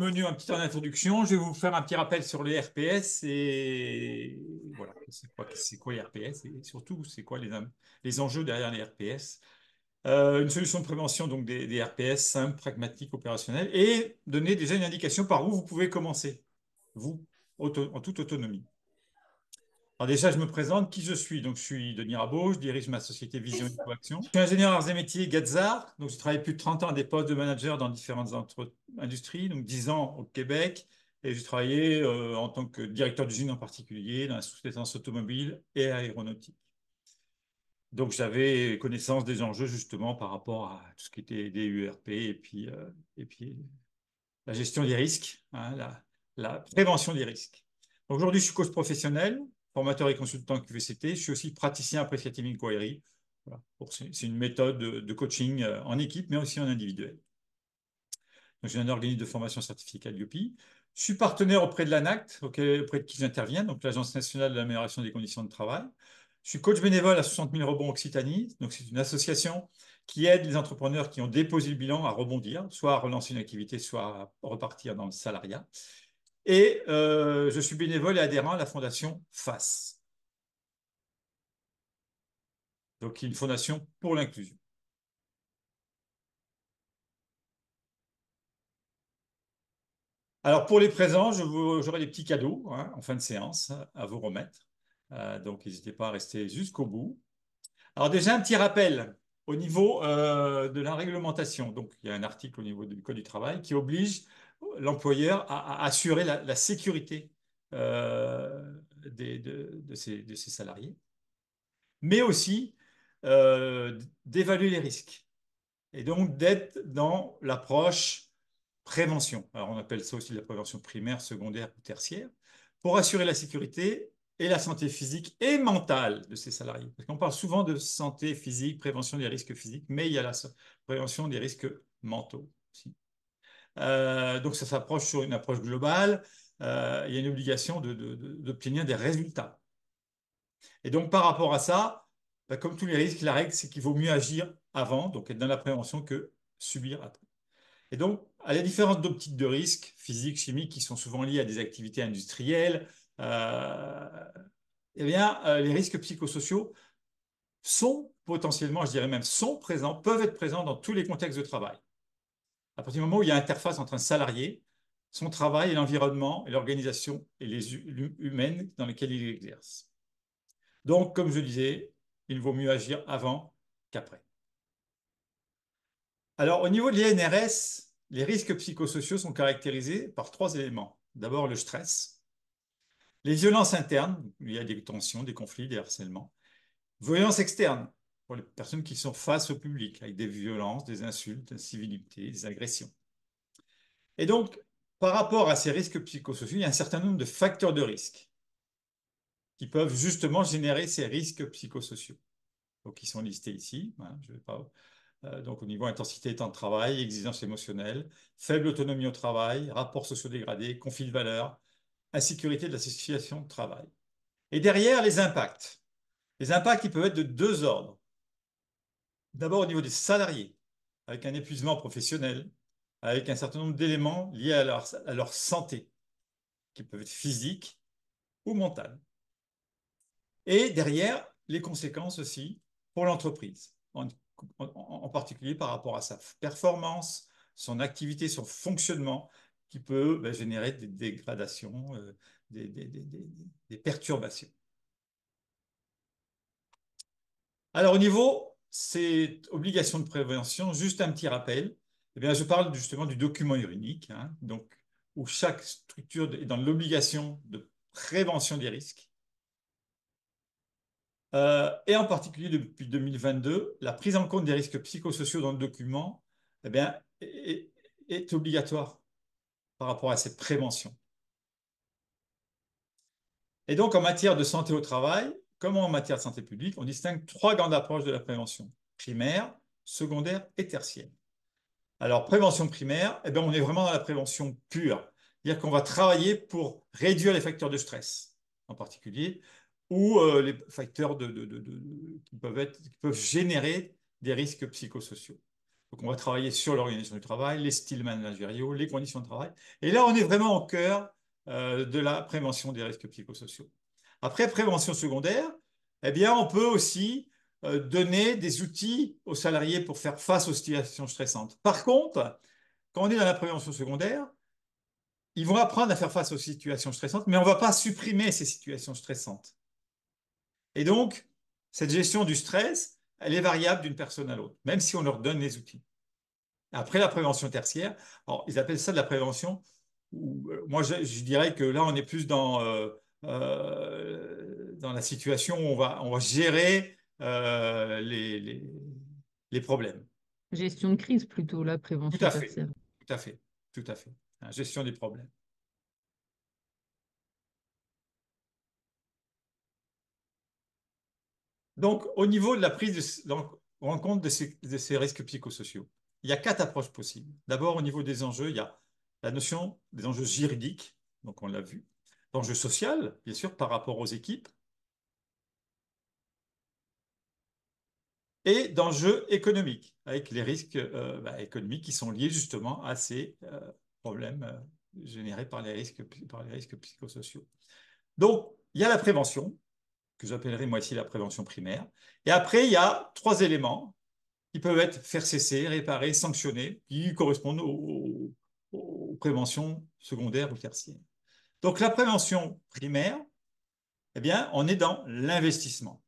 menu, un petit temps d'introduction. Je vais vous faire un petit rappel sur les RPS et voilà, c'est quoi les RPS et surtout c'est quoi les enjeux derrière les RPS. Une solution de prévention donc des RPS simple, pragmatique, opérationnelle et donner déjà une indication par où vous pouvez commencer, vous, en toute autonomie. Alors déjà, je me présente, qui je suis. Donc, je suis Denis Rabault, je dirige ma société Vision Eco-Action. Je suis ingénieur arts et métiers Gazar, donc j'ai travaillé plus de 30 ans à des postes de manager dans différentes industries, donc 10 ans au Québec, et j'ai travaillé en tant que directeur d'usine en particulier, dans la sous-traitance automobile et aéronautique. Donc, j'avais connaissance des enjeux justement par rapport à tout ce qui était des URP et puis la gestion des risques, hein, la prévention des risques. Aujourd'hui, je suis coach professionnel, formateur et consultant QVCT. Je suis aussi praticien Appreciative Inquiry. Voilà. C'est une méthode de coaching en équipe, mais aussi en individuel. Donc, j'ai un organisme de formation certifié Calliope. Je suis partenaire auprès de l'ANACT, auprès de qui j'interviens, donc l'Agence nationale de l'amélioration des conditions de travail. Je suis coach bénévole à 60 000 rebonds Occitanie. Donc, c'est une association qui aide les entrepreneurs qui ont déposé le bilan à rebondir, soit à relancer une activité, soit à repartir dans le salariat. Et je suis bénévole et adhérent à la fondation FACE, donc qui est une fondation pour l'inclusion. Alors, pour les présents, j'aurai des petits cadeaux hein, en fin de séance à vous remettre. Donc, n'hésitez pas à rester jusqu'au bout. Alors déjà, un petit rappel au niveau de la réglementation. Donc, il y a un article au niveau du Code du travail qui oblige l'employeur à assurer la sécurité de ses salariés, mais aussi d'évaluer les risques et donc d'être dans l'approche prévention. Alors, on appelle ça aussi la prévention primaire, secondaire ou tertiaire, pour assurer la sécurité et la santé physique et mentale de ses salariés. Parce qu'on parle souvent de santé physique, prévention des risques physiques, mais il y a la prévention des risques mentaux aussi. Donc, ça s'approche sur une approche globale. Il y a une obligation d'obtenir des résultats. Et donc, par rapport à ça, bah, comme tous les risques, la règle, c'est qu'il vaut mieux agir avant, donc être dans la prévention, que subir après. Et donc, à la différence d'optiques de risque, physiques, chimiques, qui sont souvent liées à des activités industrielles, euh, eh bien, les risques psychosociaux sont potentiellement, je dirais même, sont présents, peuvent être présents dans tous les contextes de travail. À partir du moment où il y a interface entre un salarié, son travail et l'environnement et l'organisation et les humaines dans lesquelles il exerce. Donc, comme je disais, il vaut mieux agir avant qu'après. Alors, au niveau de l'INRS, les risques psychosociaux sont caractérisés par trois éléments. D'abord, le stress, les violences internes, il y a des tensions, des conflits, des harcèlements, violences externes, pour les personnes qui sont face au public, avec des violences, des insultes, des incivilités, des agressions. Et donc, par rapport à ces risques psychosociaux, il y a un certain nombre de facteurs de risque qui peuvent justement générer ces risques psychosociaux. Donc, ils sont listés ici. Voilà, je vais pas donc au niveau intensité temps de travail, exigence émotionnelle, faible autonomie au travail, rapports sociaux dégradés, conflit de valeurs, insécurité de la situation de travail. Et derrière, les impacts. Les impacts, ils peuvent être de deux ordres. D'abord au niveau des salariés, avec un épuisement professionnel, avec un certain nombre d'éléments liés à leur santé, qui peuvent être physiques ou mentales. Et derrière, les conséquences aussi pour l'entreprise, en particulier par rapport à sa performance, son activité, son fonctionnement, qui peut générer des dégradations, des perturbations. Alors, au niveau, c'est obligation de prévention, juste un petit rappel. Eh bien, je parle justement du document unique, hein, donc, où chaque structure est dans l'obligation de prévention des risques. Et en particulier depuis 2022, la prise en compte des risques psychosociaux dans le document eh bien, est obligatoire par rapport à cette prévention. Et donc, en matière de santé au travail, comme en matière de santé publique, on distingue trois grandes approches de la prévention: primaire, secondaire et tertiaire. Alors, prévention primaire, eh bien, on est vraiment dans la prévention pure. C'est-à-dire qu'on va travailler pour réduire les facteurs de stress, en particulier, ou les facteurs qui peuvent générer des risques psychosociaux. Donc, on va travailler sur l'organisation du travail, les styles managériaux, les conditions de travail. Et là, on est vraiment au cœur de la prévention des risques psychosociaux. Après, prévention secondaire, eh bien, on peut aussi donner des outils aux salariés pour faire face aux situations stressantes. Par contre, quand on est dans la prévention secondaire, ils vont apprendre à faire face aux situations stressantes, mais on ne va pas supprimer ces situations stressantes. Et donc, cette gestion du stress, elle est variable d'une personne à l'autre, même si on leur donne les outils. Après la prévention tertiaire, alors, ils appellent ça de la prévention. Moi, je dirais que là, on est plus dans la situation où on va gérer les problèmes. Gestion de crise plutôt, la Tout prévention à fait, tertiaire. tout à fait, tout à fait. Hein, gestion des problèmes. Donc, au niveau de la prise donc, en compte de ces risques psychosociaux, il y a quatre approches possibles. D'abord, au niveau des enjeux, il y a la notion des enjeux juridiques, donc on l'a vu, d'enjeux sociaux, bien sûr, par rapport aux équipes, et d'enjeux économiques, avec les risques économiques qui sont liés justement à ces problèmes générés par les risques psychosociaux. Donc, il y a la prévention, que j'appellerai moi ici la prévention primaire, et après, il y a trois éléments qui peuvent être faire cesser, réparer, sanctionner, qui correspondent aux préventions secondaires ou tertiaires. Donc la prévention primaire, eh bien, on est dans l'investissement.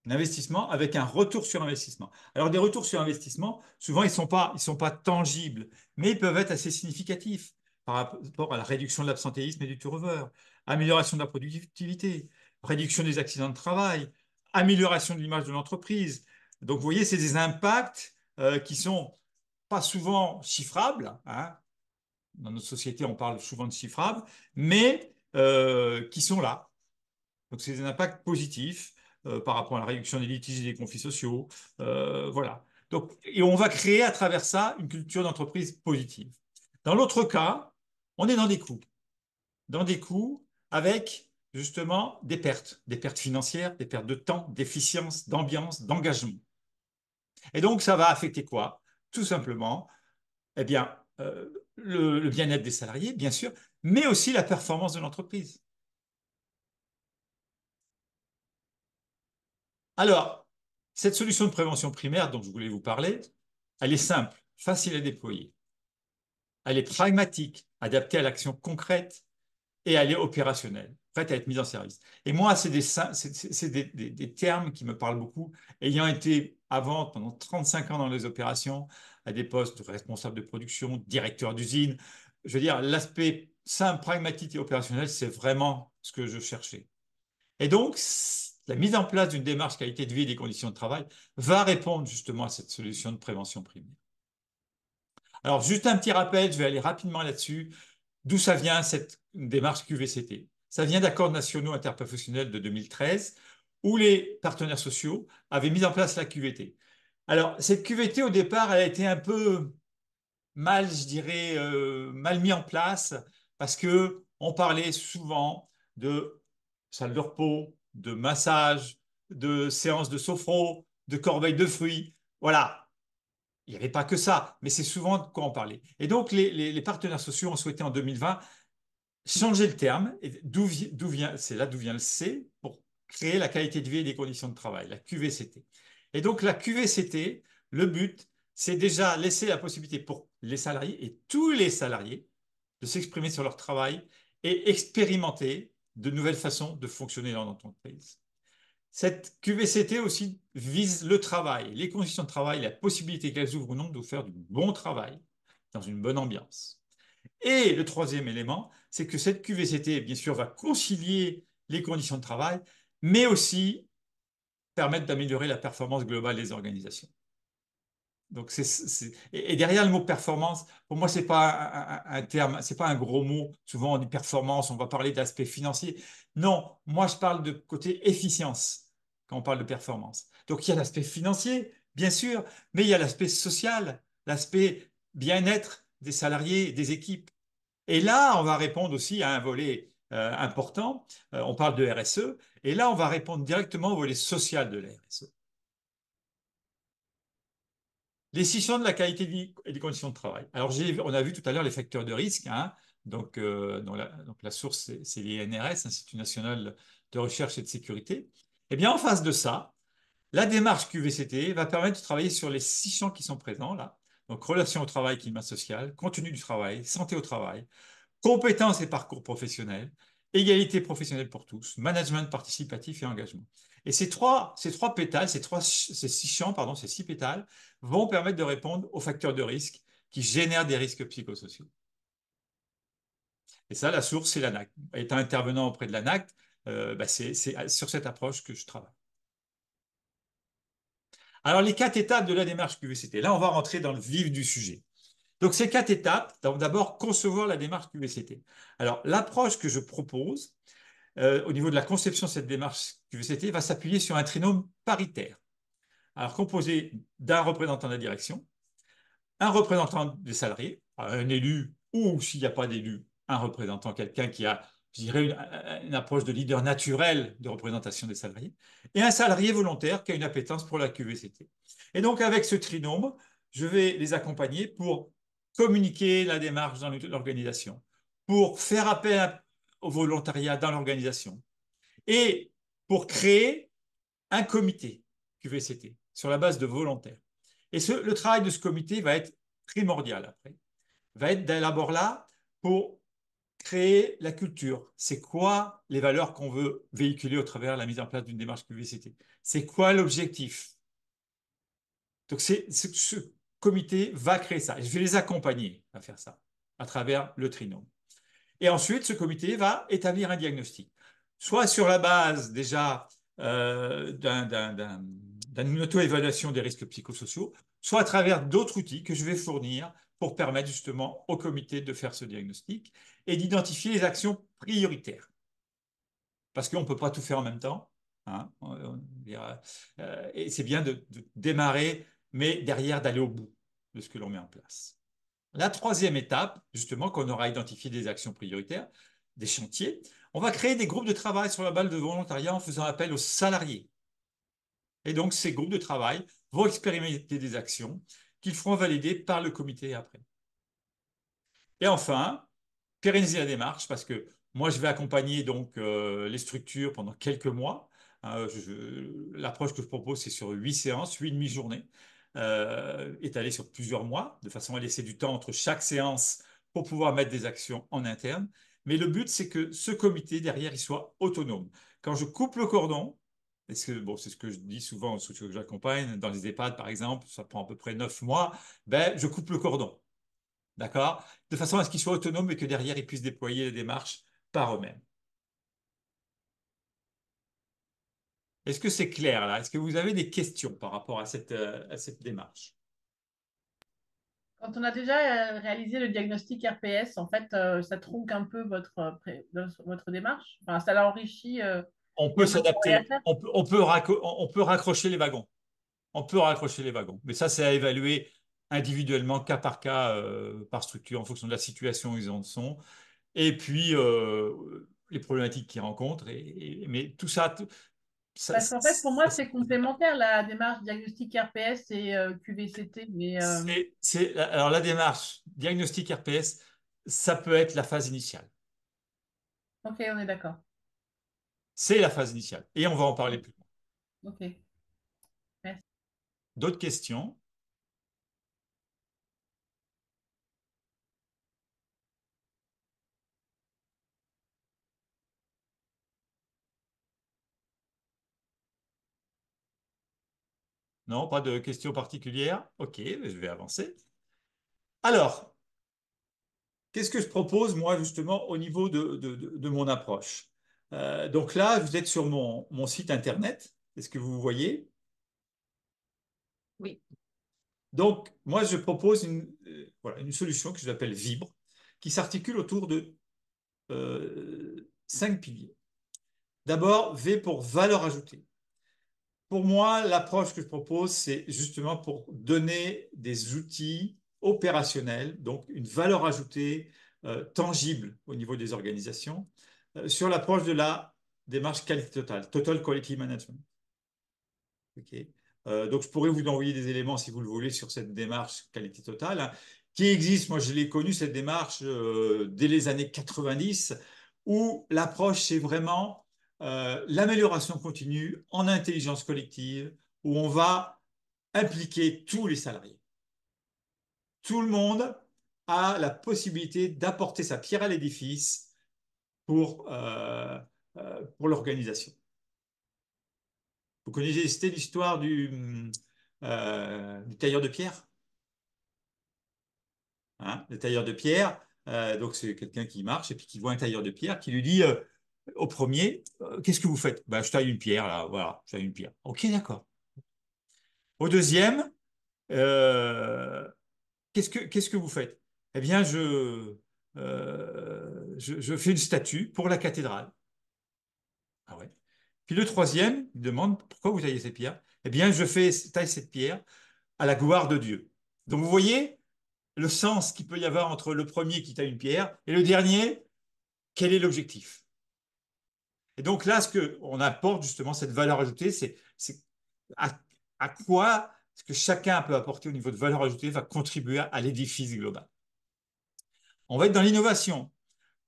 L'investissement avec un retour sur investissement. Alors des retours sur investissement, souvent ils sont pas tangibles, mais ils peuvent être assez significatifs par rapport à la réduction de l'absentéisme et du turnover, amélioration de la productivité, réduction des accidents de travail, amélioration de l'image de l'entreprise. Donc vous voyez, c'est des impacts qui sont pas souvent chiffrables, hein. Dans notre société, on parle souvent de chiffrables, mais qui sont là. Donc, c'est des impacts positifs par rapport à la réduction des litiges et des conflits sociaux. Voilà. Donc, et on va créer à travers ça une culture d'entreprise positive. Dans l'autre cas, on est dans des coûts avec justement des pertes financières, des pertes de temps, d'efficience, d'ambiance, d'engagement. Et donc, ça va affecter quoi? Tout simplement, eh bien, le bien-être des salariés, bien sûr, mais aussi la performance de l'entreprise. Alors, cette solution de prévention primaire dont je voulais vous parler, elle est simple, facile à déployer. Elle est pragmatique, adaptée à l'action concrète et elle est opérationnelle, prête à être mise en service. Et moi, c'est des termes qui me parlent beaucoup, ayant été avant, pendant 35 ans dans les opérations, à des postes de responsable de production, directeur d'usine. Je veux dire, l'aspect simple, pragmatique et opérationnel, c'est vraiment ce que je cherchais. Et donc, la mise en place d'une démarche qualité de vie et des conditions de travail va répondre justement à cette solution de prévention primaire. Alors, juste un petit rappel, je vais aller rapidement là-dessus. D'où ça vient cette démarche QVCT? Ça vient d'accords nationaux interprofessionnels de 2013 où les partenaires sociaux avaient mis en place la QVT. Alors, cette QVT, au départ, elle a été un peu mal, je dirais, mal mis en place parce que on parlait souvent de salle de repos, de massage, de séances de sophro, de corbeille de fruits. Voilà. Il n'y avait pas que ça, mais c'est souvent de quoi on parlait. Et donc, les partenaires sociaux ont souhaité en 2020 changer le terme. Et c'est là d'où vient le C pour créer la qualité de vie et des conditions de travail, la QVCT. Et donc, la QVCT, le but, c'est déjà laisser la possibilité pour les salariés et tous les salariés de s'exprimer sur leur travail et expérimenter de nouvelles façons de fonctionner dans l'entreprise. Cette QVCT aussi vise le travail, les conditions de travail, la possibilité qu'elles ouvrent ou non de faire du bon travail dans une bonne ambiance. Et le troisième élément, c'est que cette QVCT, bien sûr, va concilier les conditions de travail, mais aussi permettre d'améliorer la performance globale des organisations. Donc et derrière le mot performance, pour moi, c'est pas un terme, c'est pas un gros mot. Souvent, on dit performance, on va parler d'aspect financier. Non, moi, je parle de côté efficience quand on parle de performance. Donc, il y a l'aspect financier, bien sûr, mais il y a l'aspect social, l'aspect bien-être des salariés, des équipes. Et là, on va répondre aussi à un volet important. On parle de RSE, et là, on va répondre directement au volet social de la RSE. Les 600 de la qualité de vie et des conditions de travail. Alors, on a vu tout à l'heure les facteurs de risque, hein. Donc la source, c'est l'INRS, Institut national de recherche et de sécurité. Eh bien, en face de ça, la démarche QVCT va permettre de travailler sur les 600 qui sont présents là. Donc, relations au travail, climat social, contenu du travail, santé au travail, compétences et parcours professionnels, égalité professionnelle pour tous, management participatif et engagement. Et ces trois pétales, ces 6 champs, pardon, ces 6 pétales, vont permettre de répondre aux facteurs de risque qui génèrent des risques psychosociaux. Et ça, la source, c'est l'ANACT. Étant intervenant auprès de l'ANACT, c'est sur cette approche que je travaille. Alors, les 4 étapes de la démarche QVCT. Là, on va rentrer dans le vif du sujet. Donc, ces 4 étapes, donc d'abord, concevoir la démarche QVCT. Alors, l'approche que je propose, au niveau de la conception de cette démarche QVCT, va s'appuyer sur un trinôme paritaire. Alors, composé d'un représentant de la direction, un représentant des salariés, un élu, ou s'il n'y a pas d'élu, un représentant, quelqu'un qui a, je dirais, une approche de leader naturel de représentation des salariés, et un salarié volontaire qui a une appétence pour la QVCT. Et donc, avec ce trinôme, je vais les accompagner pour communiquer la démarche dans l'organisation, pour faire appel au volontariat dans l'organisation, et pour créer un comité QVCT sur la base de volontaires. Et le travail de ce comité va être primordial après, va être d'abord là pour créer la culture. C'est quoi les valeurs qu'on veut véhiculer au travers de la mise en place d'une démarche QVCT? C'est quoi l'objectif? Donc ce comité va créer ça. Et je vais les accompagner à faire ça à travers le trinôme. Et ensuite, ce comité va établir un diagnostic, soit sur la base déjà d'une auto-évaluation des risques psychosociaux, soit à travers d'autres outils que je vais fournir pour permettre justement au comité de faire ce diagnostic et d'identifier les actions prioritaires. Parce qu'on ne peut pas tout faire en même temps, hein, et c'est bien de démarrer, mais derrière d'aller au bout de ce que l'on met en place. La troisième étape, justement, qu'on aura identifié des actions prioritaires, des chantiers, on va créer des groupes de travail sur la base de volontariat en faisant appel aux salariés. Et donc, ces groupes de travail vont expérimenter des actions qu'ils feront valider par le comité après. Et enfin, pérenniser la démarche parce que moi, je vais accompagner donc les structures pendant quelques mois. L'approche que je propose, c'est sur 8 séances, 8 demi-journées, étalées sur plusieurs mois, de façon à laisser du temps entre chaque séance pour pouvoir mettre des actions en interne. Mais le but, c'est que ce comité, derrière, il soit autonome. Quand je coupe le cordon, bon, c'est ce que je dis souvent aux structures que j'accompagne, dans les EHPAD, par exemple, ça prend à peu près 9 mois, ben, je coupe le cordon. D'accord? De façon à ce qu'ils soient autonomes et que derrière, ils puissent déployer les démarches par eux-mêmes. Est-ce que c'est clair là? Est-ce que vous avez des questions par rapport à cette démarche? Quand on a déjà réalisé le diagnostic RPS, en fait, ça tronque un peu votre démarche. Enfin, ça l'enrichit. On Il y peut a moins de travail à s'adapter, faire. on peut raccrocher les wagons. On peut raccrocher les wagons. Mais ça, c'est à évaluer individuellement, cas par cas, par structure, en fonction de la situation où ils en sont. Et puis, les problématiques qu'ils rencontrent. Mais tout ça, ça, Parce qu'en fait, pour moi, ça, c'est complémentaire la démarche diagnostic RPS et QVCT. Mais alors la démarche diagnostic RPS, ça peut être la phase initiale. ok, on est d'accord. C'est la phase initiale. Et on va en parler plus loin. Ok, merci. D'autres questions? Non, pas de questions particulières? Ok, je vais avancer. Alors, qu'est-ce que je propose, moi, justement, au niveau de mon approche? Donc là, vous êtes sur mon site internet. Est-ce que vous voyez? Oui. Donc, moi, je propose voilà, une solution que j'appelle Vibre, qui s'articule autour de 5 piliers. D'abord, V pour valeur ajoutée. Pour moi, l'approche que je propose, c'est justement pour donner des outils opérationnels, donc une valeur ajoutée tangible au niveau des organisations, sur l'approche de la démarche qualité totale, Total Quality Management. Ok. Donc, je pourrais vous envoyer des éléments, si vous le voulez, sur cette démarche qualité totale, hein, qui existe. Moi, je l'ai connue, cette démarche, dès les années 90, où l'approche, c'est vraiment l'amélioration continue en intelligence collective, où on va impliquer tous les salariés. Tout le monde a la possibilité d'apporter sa pierre à l'édifice pour l'organisation. Vous connaissez l'histoire du tailleur de pierre, hein, le tailleur de pierre, donc c'est quelqu'un qui marche et puis qui voit un tailleur de pierre qui lui dit au premier, qu'est-ce que vous faites? Ben, je taille une pierre, là, voilà, je taille une pierre. Ok, d'accord. Au deuxième, euh, qu'est-ce que vous faites? Eh bien, je fais une statue pour la cathédrale. Ah ouais. Puis le troisième, il demande pourquoi vous taillez ces pierres? Eh bien, taille cette pierre à la gloire de Dieu. Donc, vous voyez le sens qu'il peut y avoir entre le premier qui taille une pierre et le dernier, quel est l'objectif? Et donc là, ce qu'on apporte justement, cette valeur ajoutée, c'est à, à quoi ce que chacun peut apporter au niveau de valeur ajoutée va contribuer à l'édifice global. On va être dans l'innovation.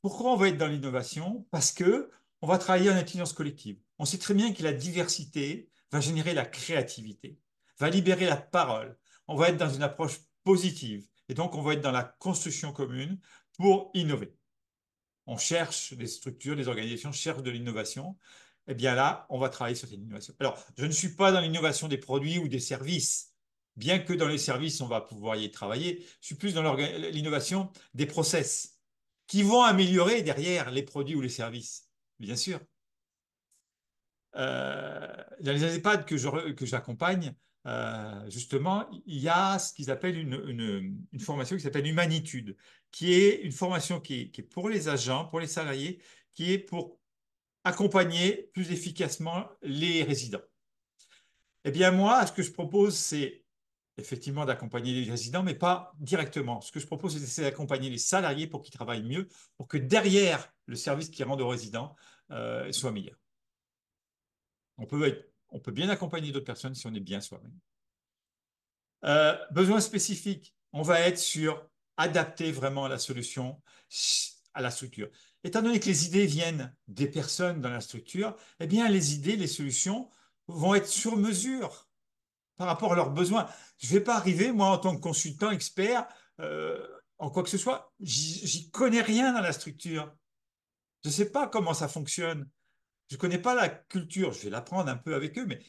Pourquoi on va être dans l'innovation? Parce que on va travailler en intelligence collective. On sait très bien que la diversité va générer la créativité, va libérer la parole. On va être dans une approche positive. Et donc, on va être dans la construction commune pour innover. On cherche des structures, des organisations cherchent de l'innovation. Eh bien là, on va travailler sur cette innovation. Alors, je ne suis pas dans l'innovation des produits ou des services, bien que dans les services, on va pouvoir y travailler. Je suis plus dans l'innovation des process qui vont améliorer derrière les produits ou les services, bien sûr. Dans les EHPAD que j'accompagne, justement, il y a ce qu'ils appellent une formation qui s'appelle Humanitude, qui est une formation qui est pour les agents, pour les salariés, qui est pour accompagner plus efficacement les résidents. Eh bien, moi, ce que je propose, c'est effectivement d'accompagner les résidents, mais pas directement. Ce que je propose, c'est d'accompagner les salariés pour qu'ils travaillent mieux, pour que derrière, le service qu'ils rendent aux résidents soit meilleur. On peut bien accompagner d'autres personnes si on est bien soi-même. Besoins spécifiques, on va être sur adapter vraiment la solution à la structure. Étant donné que les idées viennent des personnes dans la structure, eh bien les idées, les solutions vont être sur mesure par rapport à leurs besoins. Je ne vais pas arriver, moi, en tant que consultant expert, en quoi que ce soit, j'y connais rien dans la structure. Je ne sais pas comment ça fonctionne. Je ne connais pas la culture, je vais l'apprendre un peu avec eux, mais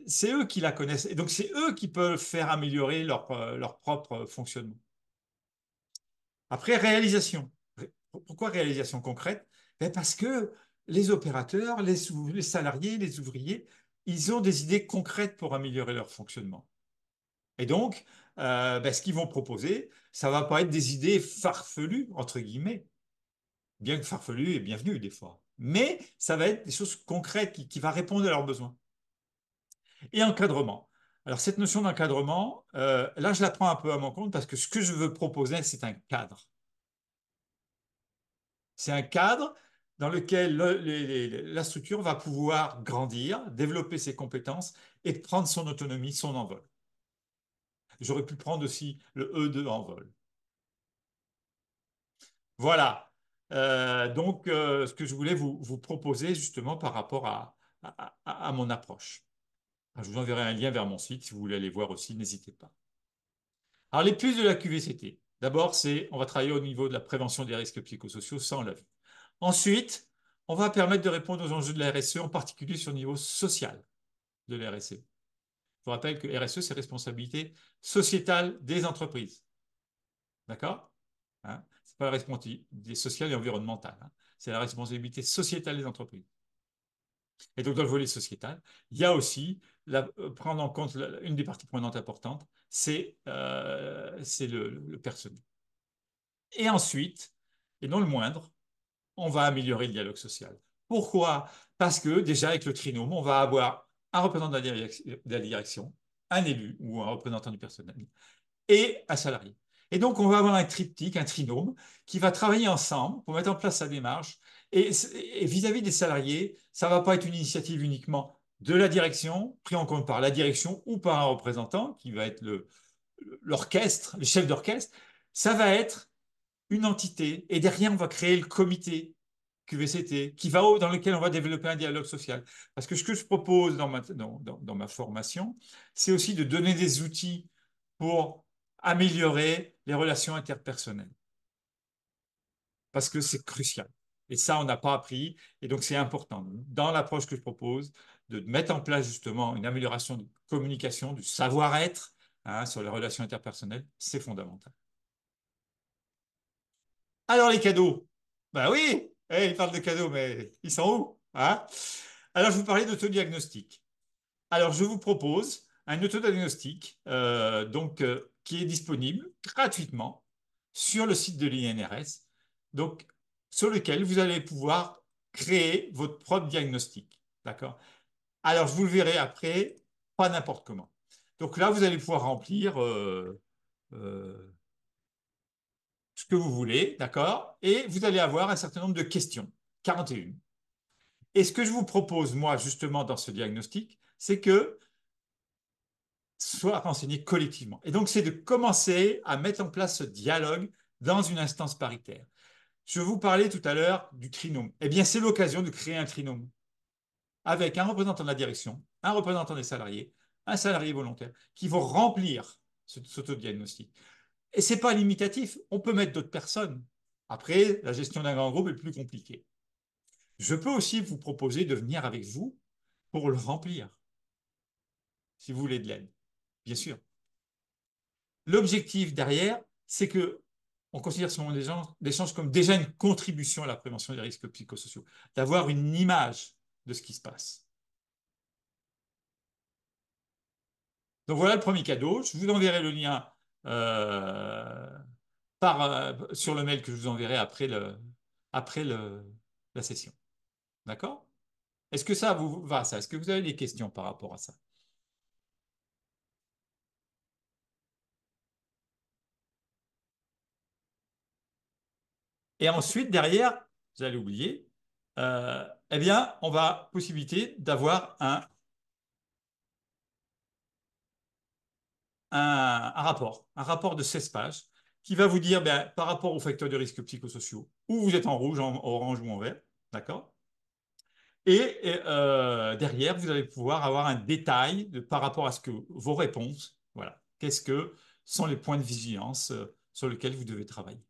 c'est eux qui la connaissent. Et donc, c'est eux qui peuvent faire améliorer leur propre fonctionnement. Après, réalisation. Pourquoi réalisation concrète? Ben parce que les opérateurs, les salariés, les ouvriers, ils ont des idées concrètes pour améliorer leur fonctionnement. Et donc, ben, ce qu'ils vont proposer, ça ne va pas être des idées farfelues, entre guillemets, bien que farfelues et bienvenues des fois. Mais ça va être des choses concrètes qui vont répondre à leurs besoins. Et encadrement. Alors, cette notion d'encadrement, là, je la prends un peu à mon compte parce que ce que je veux proposer, c'est un cadre. C'est un cadre dans lequel la structure va pouvoir grandir, développer ses compétences et prendre son autonomie, son envol. J'aurais pu prendre aussi le E de envol. Voilà. Donc, ce que je voulais vous proposer justement par rapport à mon approche. Je vous enverrai un lien vers mon site si vous voulez aller voir aussi, n'hésitez pas. Alors, les plus de la QVCT. D'abord, on va travailler au niveau de la prévention des risques psychosociaux, ça on l'a vu. Ensuite, on va permettre de répondre aux enjeux de la RSE, en particulier sur le niveau social de la RSE. Je vous rappelle que RSE, c'est responsabilité sociétale des entreprises. D'accord? Hein, c'est pas la responsabilité sociale et environnementale, hein. C'est la responsabilité sociétale des entreprises. Et donc, dans le volet sociétal, il y a aussi prendre en compte une des parties prenantes importantes, c'est le personnel. Et ensuite, et non le moindre, on va améliorer le dialogue social. Pourquoi? Parce que déjà, avec le trinôme, on va avoir un représentant de la direction, un élu ou un représentant du personnel et un salarié. Et donc, on va avoir un triptyque, un trinôme, qui va travailler ensemble pour mettre en place sa démarche. Et vis-à-vis des salariés, ça ne va pas être une initiative uniquement de la direction, pris en compte par la direction ou par un représentant qui va être l'orchestre, le chef d'orchestre. Ça va être une entité et derrière, on va créer le comité QVCT dans lequel on va développer un dialogue social. Parce que ce que je propose dans ma formation, c'est aussi de donner des outils pour améliorer les relations interpersonnelles. Parce que c'est crucial. Et ça, on n'a pas appris. Et donc, c'est important, dans l'approche que je propose, de mettre en place justement une amélioration de communication, du savoir-être sur les relations interpersonnelles. C'est fondamental. Alors, les cadeaux. Ben oui, il parle de cadeaux, mais ils sont où, hein? Alors, je vous parlais d'autodiagnostic. Alors, je vous propose un autodiagnostic qui est disponible gratuitement sur le site de l'INRS, donc sur lequel vous allez pouvoir créer votre propre diagnostic. D'accord? Alors, je vous le verrai après, pas n'importe comment. Donc là, vous allez pouvoir remplir euh, ce que vous voulez, d'accord? Et vous allez avoir un certain nombre de questions, 41. Et ce que je vous propose, moi, justement, dans ce diagnostic, c'est que soit renseigné collectivement. Et donc, c'est de commencer à mettre en place ce dialogue dans une instance paritaire. Je vous parlais tout à l'heure du trinôme. Eh bien, c'est l'occasion de créer un trinôme avec un représentant de la direction, un représentant des salariés, un salarié volontaire, qui vont remplir cet autodiagnostic. Et ce n'est pas limitatif, on peut mettre d'autres personnes. Après, la gestion d'un grand groupe est plus compliquée. Je peux aussi vous proposer de venir avec vous pour le remplir, si vous voulez de l'aide, bien sûr. L'objectif derrière, c'est que on considère ce moment d'échange comme déjà une contribution à la prévention des risques psychosociaux, d'avoir une image de ce qui se passe. Donc voilà le premier cadeau. Je vous enverrai le lien euh, sur le mail que je vous enverrai après la session. D'accord? Est-ce que ça vous va, ça? Est-ce que vous avez des questions par rapport à ça? Et ensuite, derrière, vous allez oublier, eh bien, on va possibilité d'avoir un rapport de 16 pages qui va vous dire, ben, par rapport aux facteurs de risque psychosociaux, où vous êtes en rouge, en orange ou en vert, d'accord? Derrière, vous allez pouvoir avoir un détail par rapport à ce que vos réponses, voilà, qu'est-ce que sont les points de vigilance sur lesquels vous devez travailler.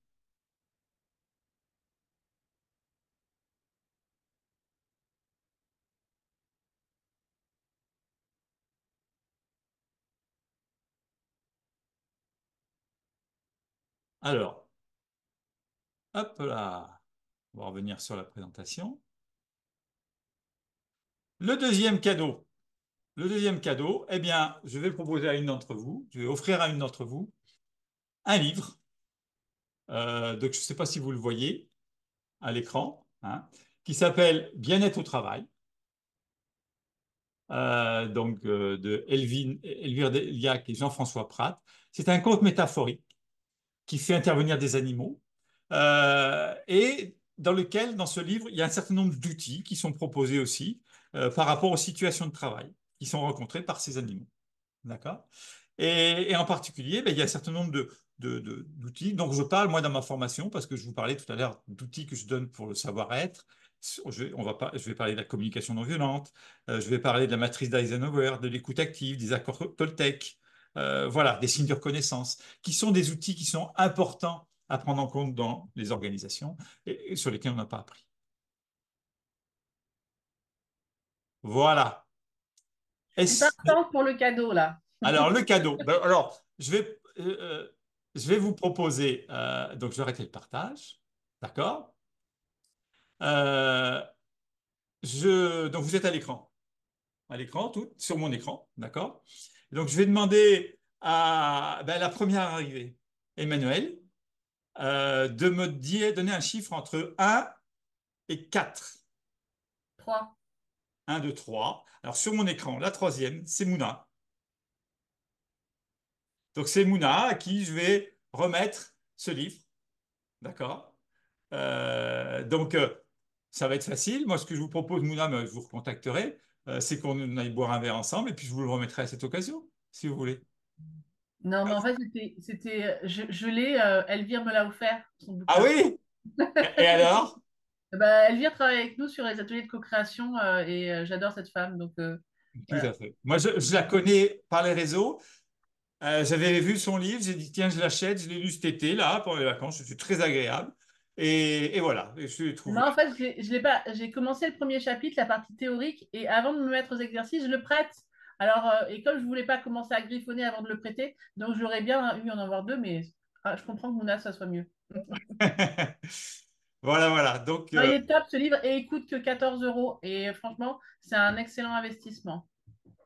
Alors, hop là, on va revenir sur la présentation. Le deuxième cadeau. Le deuxième cadeau, eh bien, je vais proposer à une d'entre vous, je vais offrir à une d'entre vous un livre. Donc, je ne sais pas si vous le voyez à l'écran, qui s'appelle Bien-être au travail, de Elvire Deliac et Jean-François Prat. C'est un conte métaphorique qui fait intervenir des animaux et dans ce livre, il y a un certain nombre d'outils qui sont proposés aussi par rapport aux situations de travail qui sont rencontrées par ces animaux. D'accord? Et en particulier, ben, il y a un certain nombre d'outils dont je parle moi dans ma formation, parce que je vous parlais tout à l'heure d'outils que je donne pour le savoir-être. Je vais parler de la communication non violente, je vais parler de la matrice d'Eisenhower, de l'écoute active, des accords Toltec, voilà, des signes de reconnaissance, qui sont des outils qui sont importants à prendre en compte dans les organisations et sur lesquels on n'a pas appris. Voilà. Je suis partante pour le cadeau, là. Alors, le cadeau. Ben, alors, je vais vous proposer. Donc, je vais arrêter le partage. D'accord? Euh, donc, vous êtes à l'écran, tout, sur mon écran. D'accord? Donc, je vais demander à la première arrivée, Emmanuel, de donner un chiffre entre 1 et 4. 3. 1, 2, 3. Alors, sur mon écran, la troisième, c'est Mouna. Donc, c'est Mouna à qui je vais remettre ce livre. D'accord? Donc, ça va être facile. Moi, ce que je vous propose, Mouna, je vous recontacterai. c'est qu'on aille boire un verre ensemble et puis je vous le remettrai à cette occasion, si vous voulez. Non, mais en fait, je l'ai, Elvire me l'a offert, son Ah bouquin. oui? Et alors? Bah, Elvire travaille avec nous sur les ateliers de co-création et j'adore cette femme, donc Tout à voilà. fait. Moi, je la connais par les réseaux. J'avais vu son livre, j'ai dit, tiens, je l'achète, je l'ai lu cet été, là, pendant les vacances, c'est très agréable. Et voilà, et je l'ai trouvé. Moi, en fait, je l'ai pas. J'ai commencé le premier chapitre, la partie théorique, et avant de me mettre aux exercices, je le prête. Alors, et comme je voulais pas commencer à griffonner avant de le prêter, donc j'aurais bien eu en avoir deux, mais je comprends que Mouna, ça soit mieux. Voilà, voilà. Donc, Non, il est top ce livre et il coûte que 14 euros. Et franchement, c'est un excellent investissement.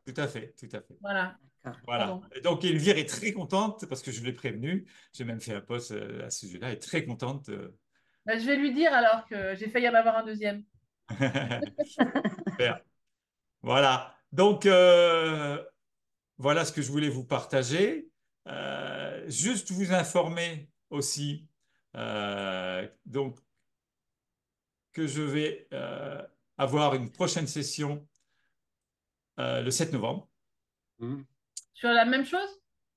tout à fait, tout à fait. Voilà. D'accord. Voilà. Pardon. Et donc, Elvire est très contente parce que je l'ai prévenue. J'ai même fait un post à ce sujet-là. Elle est très contente. Bah, je vais lui dire alors que j'ai failli en avoir un deuxième. Super. Voilà. Donc, voilà ce que je voulais vous partager. Juste vous informer aussi donc, que je vais avoir une prochaine session le 7 novembre. Mhm. Sur la même chose?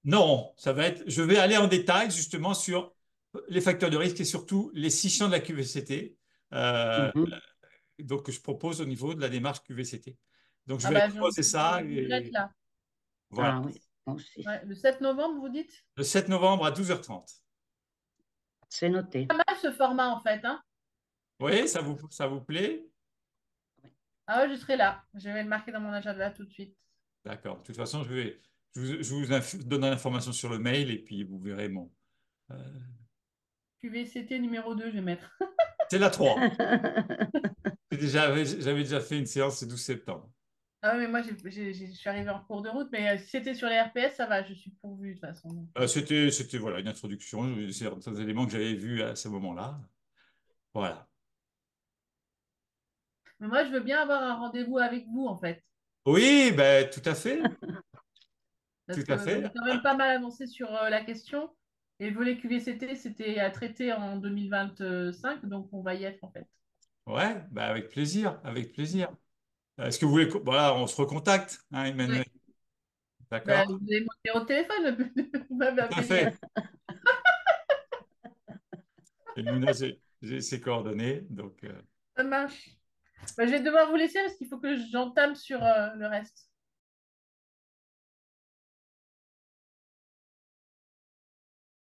Non, ça va être. Je vais aller en détail justement sur les facteurs de risque et surtout les 6 champs de la QVCT. Euh, Mhm. donc, que je propose au niveau de la démarche QVCT. Donc, je Ah vais bah, creuser ça je voudrais être et là. voilà. Ah oui, moi aussi. Ouais, le 7 novembre, vous dites? Le 7 novembre à 12h30. C'est noté. Pas mal ce format en fait, hein. Oui, ça vous plaît? Oui. Ah ouais, je serai là. Je vais le marquer dans mon agenda tout de suite. D'accord. De toute façon, je vous donne l'information sur le mail et puis vous verrez mon. euh, QVCT numéro 2, je vais mettre. c'est la 3. J'avais déjà fait une séance le 12 septembre. Ah ouais, mais moi, je suis arrivée en cours de route, mais si c'était sur les RPS, ça va, je suis pourvue de toute façon. C'était voilà, une introduction, certains éléments que j'avais vus à ce moment-là. Voilà. Mais moi, je veux bien avoir un rendez-vous avec vous, en fait. Oui, ben, tout à fait. Tout Parce à que vous fait. avez quand même pas mal avancé sur la question. Et le volet QVCT, c'était à traiter en 2025, donc on va y être, en fait. Ouais, ben, avec plaisir, avec plaisir. Est-ce que vous voulez. Voilà, on se recontacte, hein, Ouais. Emmanuel. Bah, D'accord? vous avez mon numéro de téléphone, vous m'avez Tout à appelé hier. fait. Et Mouna, j'ai ses coordonnées. Donc, Ça marche. Bah, je vais devoir vous laisser parce qu'il faut que j'entame sur le reste.